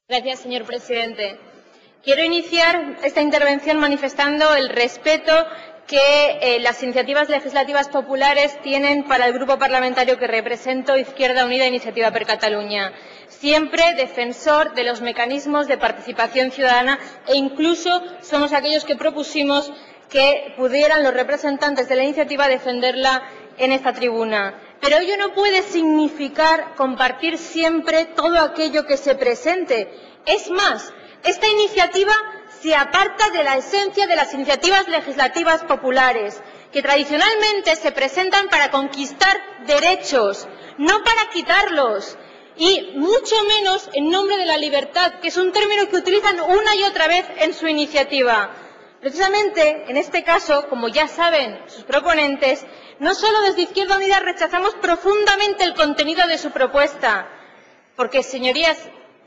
Gracias, señor presidente. Quiero iniciar esta intervención manifestando el respeto que las iniciativas legislativas populares tienen para el grupo parlamentario que represento, Izquierda Unida Iniciativa per Catalunya, siempre defensor de los mecanismos de participación ciudadana e incluso somos aquellos que propusimos que pudieran los representantes de la iniciativa defenderla en esta tribuna. Pero ello no puede significar compartir siempre todo aquello que se presente. Es más, esta iniciativa se aparta de la esencia de las iniciativas legislativas populares, que tradicionalmente se presentan para conquistar derechos, no para quitarlos, y mucho menos en nombre de la libertad, que es un término que utilizan una y otra vez en su iniciativa. Precisamente, en este caso, como ya saben sus proponentes, no solo desde Izquierda Unida rechazamos profundamente el contenido de su propuesta, porque, señorías,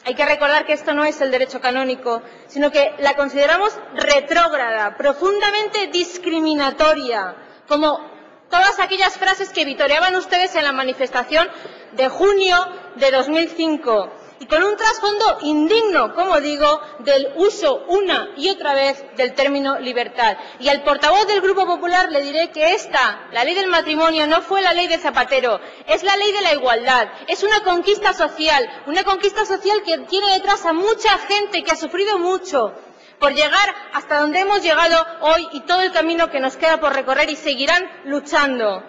hay que recordar que esto no es el derecho canónico, sino que la consideramos retrógrada, profundamente discriminatoria, como todas aquellas frases que vitoreaban ustedes en la manifestación de junio de 2005. Y con un trasfondo indigno, como digo, del uso una y otra vez del término libertad. Y al portavoz del Grupo Popular le diré que la ley del matrimonio, no fue la ley de Zapatero, es la ley de la igualdad, es una conquista social que tiene detrás a mucha gente que ha sufrido mucho por llegar hasta donde hemos llegado hoy y todo el camino que nos queda por recorrer y seguirán luchando.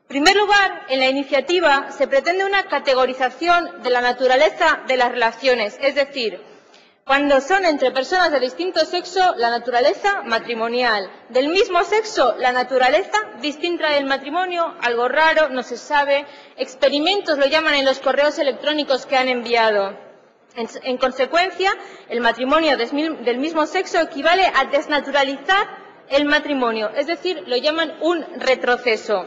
En primer lugar, en la iniciativa se pretende una categorización de la naturaleza de las relaciones, es decir, cuando son entre personas de distinto sexo, la naturaleza matrimonial, del mismo sexo, la naturaleza distinta del matrimonio, algo raro, no se sabe, experimentos lo llaman en los correos electrónicos que han enviado. En consecuencia, el matrimonio del mismo sexo equivale a desnaturalizar el matrimonio, es decir, lo llaman un retroceso.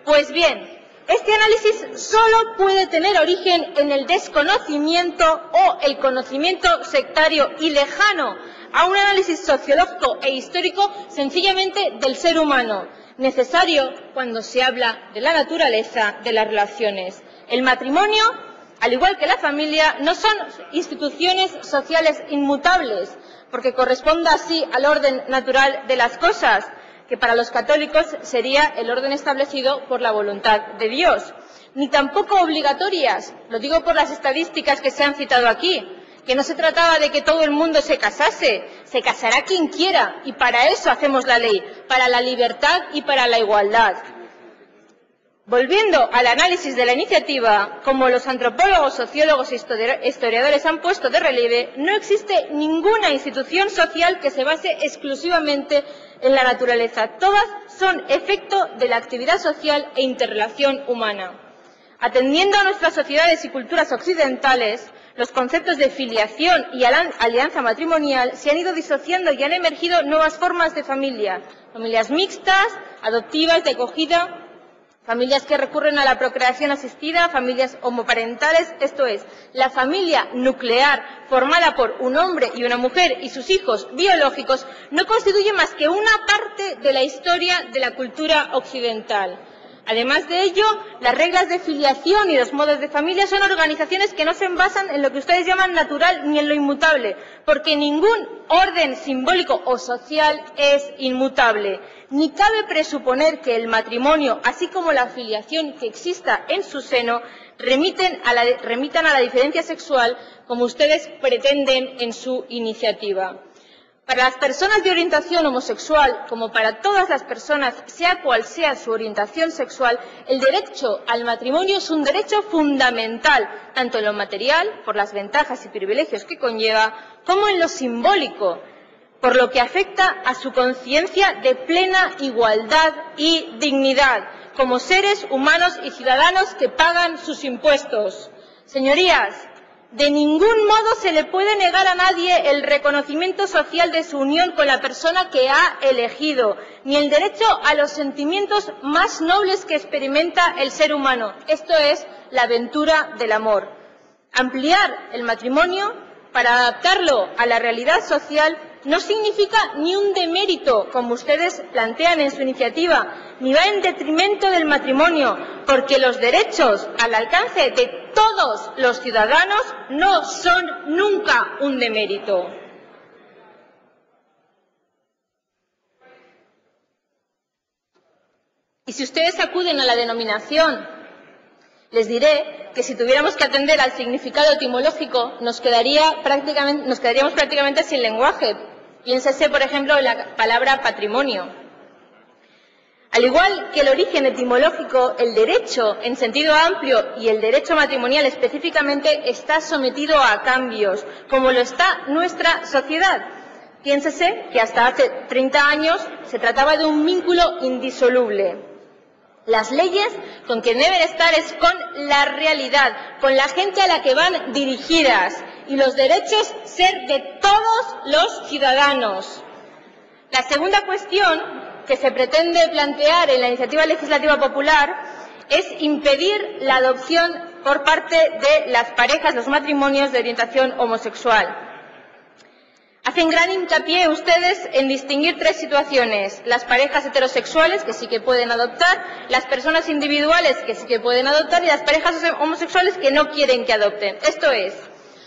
Pues bien, este análisis solo puede tener origen en el desconocimiento o el conocimiento sectario y lejano a un análisis sociológico e histórico sencillamente del ser humano, necesario cuando se habla de la naturaleza de las relaciones. El matrimonio, al igual que la familia, no son instituciones sociales inmutables, porque corresponde así al orden natural de las cosas, que para los católicos sería el orden establecido por la voluntad de Dios, ni tampoco obligatorias, lo digo por las estadísticas que se han citado aquí, que no se trataba de que todo el mundo se casase, se casará quien quiera, y para eso hacemos la ley, para la libertad y para la igualdad. Volviendo al análisis de la iniciativa, como los antropólogos, sociólogos e historiadores han puesto de relieve, no existe ninguna institución social que se base exclusivamente en la naturaleza. Todas son efecto de la actividad social e interrelación humana. Atendiendo a nuestras sociedades y culturas occidentales, los conceptos de filiación y alianza matrimonial se han ido disociando y han emergido nuevas formas de familia, familias mixtas, adoptivas, de acogida, familias que recurren a la procreación asistida, familias homoparentales, esto es, la familia nuclear formada por un hombre y una mujer y sus hijos biológicos no constituye más que una parte de la historia de la cultura occidental. Además de ello, las reglas de filiación y los modos de familia son organizaciones que no se basan en lo que ustedes llaman natural ni en lo inmutable, porque ningún orden simbólico o social es inmutable. Ni cabe presuponer que el matrimonio, así como la filiación que exista en su seno, remitan a la diferencia sexual como ustedes pretenden en su iniciativa. Para las personas de orientación homosexual, como para todas las personas, sea cual sea su orientación sexual, el derecho al matrimonio es un derecho fundamental, tanto en lo material, por las ventajas y privilegios que conlleva, como en lo simbólico, por lo que afecta a su conciencia de plena igualdad y dignidad, como seres humanos y ciudadanos que pagan sus impuestos. Señorías, de ningún modo se le puede negar a nadie el reconocimiento social de su unión con la persona que ha elegido, ni el derecho a los sentimientos más nobles que experimenta el ser humano, esto es, la aventura del amor. Ampliar el matrimonio para adaptarlo a la realidad social no significa ni un demérito, como ustedes plantean en su iniciativa, ni va en detrimento del matrimonio, porque los derechos al alcance de todos los ciudadanos no son nunca un demérito. Y si ustedes acuden a la denominación, les diré que si tuviéramos que atender al significado etimológico nos quedaríamos prácticamente sin lenguaje. Piénsese, por ejemplo, en la palabra patrimonio. Al igual que el origen etimológico, el derecho en sentido amplio y el derecho matrimonial específicamente está sometido a cambios, como lo está nuestra sociedad. Piénsese que hasta hace 30 años se trataba de un vínculo indisoluble. Las leyes con quien deben estar es con la realidad, con la gente a la que van dirigidas, y los derechos ser de todos los ciudadanos. La segunda cuestión que se pretende plantear en la iniciativa legislativa popular es impedir la adopción por parte de las parejas, los matrimonios de orientación homosexual. Hacen gran hincapié ustedes en distinguir tres situaciones: las parejas heterosexuales, que sí que pueden adoptar, las personas individuales, que sí que pueden adoptar, y las parejas homosexuales que no quieren que adopten. Esto es,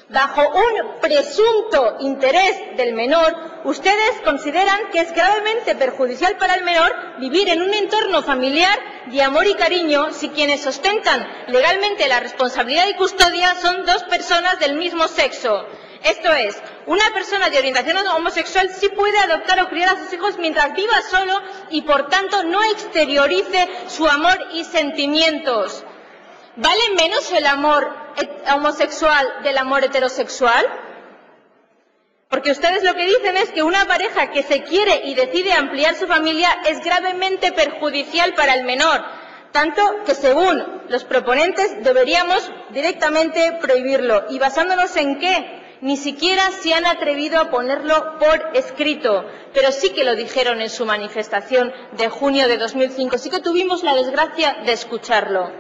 bajo un presunto interés del menor, ustedes consideran que es gravemente perjudicial para el menor vivir en un entorno familiar de amor y cariño si quienes ostentan legalmente la responsabilidad y custodia son dos personas del mismo sexo. Esto es, una persona de orientación homosexual sí puede adoptar o criar a sus hijos mientras viva solo y, por tanto, no exteriorice su amor y sentimientos. ¿Vale menos el amor homosexual del amor heterosexual? Porque ustedes lo que dicen es que una pareja que se quiere y decide ampliar su familia es gravemente perjudicial para el menor, tanto que, según los proponentes, deberíamos directamente prohibirlo. ¿Y basándonos en qué? Ni siquiera se han atrevido a ponerlo por escrito, pero sí que lo dijeron en su manifestación de junio de 2005. Sí que tuvimos la desgracia de escucharlo.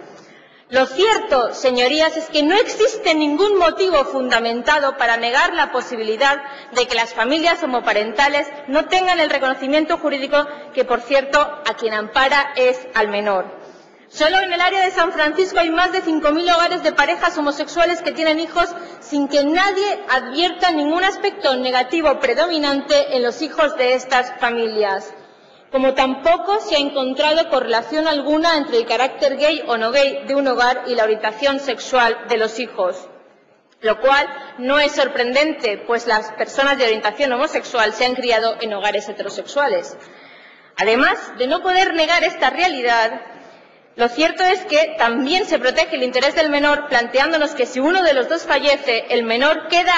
Lo cierto, señorías, es que no existe ningún motivo fundamentado para negar la posibilidad de que las familias homoparentales no tengan el reconocimiento jurídico que, por cierto, a quien ampara es al menor. Solo en el área de San Francisco hay más de 5.000 hogares de parejas homosexuales que tienen hijos sin que nadie advierta ningún aspecto negativo predominante en los hijos de estas familias. Como tampoco se ha encontrado correlación alguna entre el carácter gay o no gay de un hogar y la orientación sexual de los hijos, lo cual no es sorprendente, pues las personas de orientación homosexual se han criado en hogares heterosexuales. Además de no poder negar esta realidad, lo cierto es que también se protege el interés del menor, planteándonos que si uno de los dos fallece, el menor queda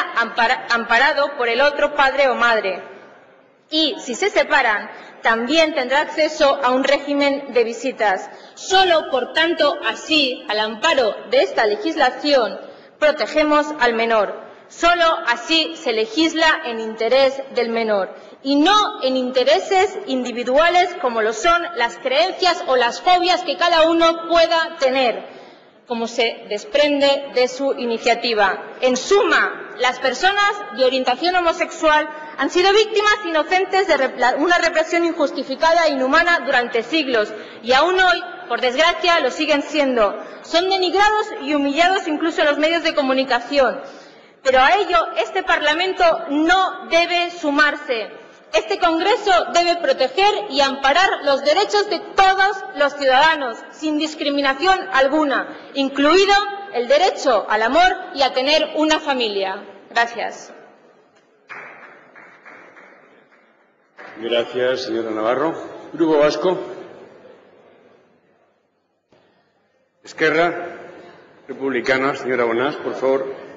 amparado por el otro padre o madre. Y si se separan, también tendrá acceso a un régimen de visitas. Solo, por tanto, así, al amparo de esta legislación, protegemos al menor. Solo así se legisla en interés del menor y no en intereses individuales como lo son las creencias o las fobias que cada uno pueda tener, como se desprende de su iniciativa. En suma, las personas de orientación homosexual han sido víctimas inocentes de una represión injustificada e inhumana durante siglos y aún hoy, por desgracia, lo siguen siendo. Son denigrados y humillados incluso en los medios de comunicación. Pero a ello este Parlamento no debe sumarse. Este Congreso debe proteger y amparar los derechos de todos los ciudadanos, sin discriminación alguna, incluido el derecho al amor y a tener una familia. Gracias. Gracias, señora Navarro. Grupo Vasco. Esquerra Republicana, señora Bonás, por favor.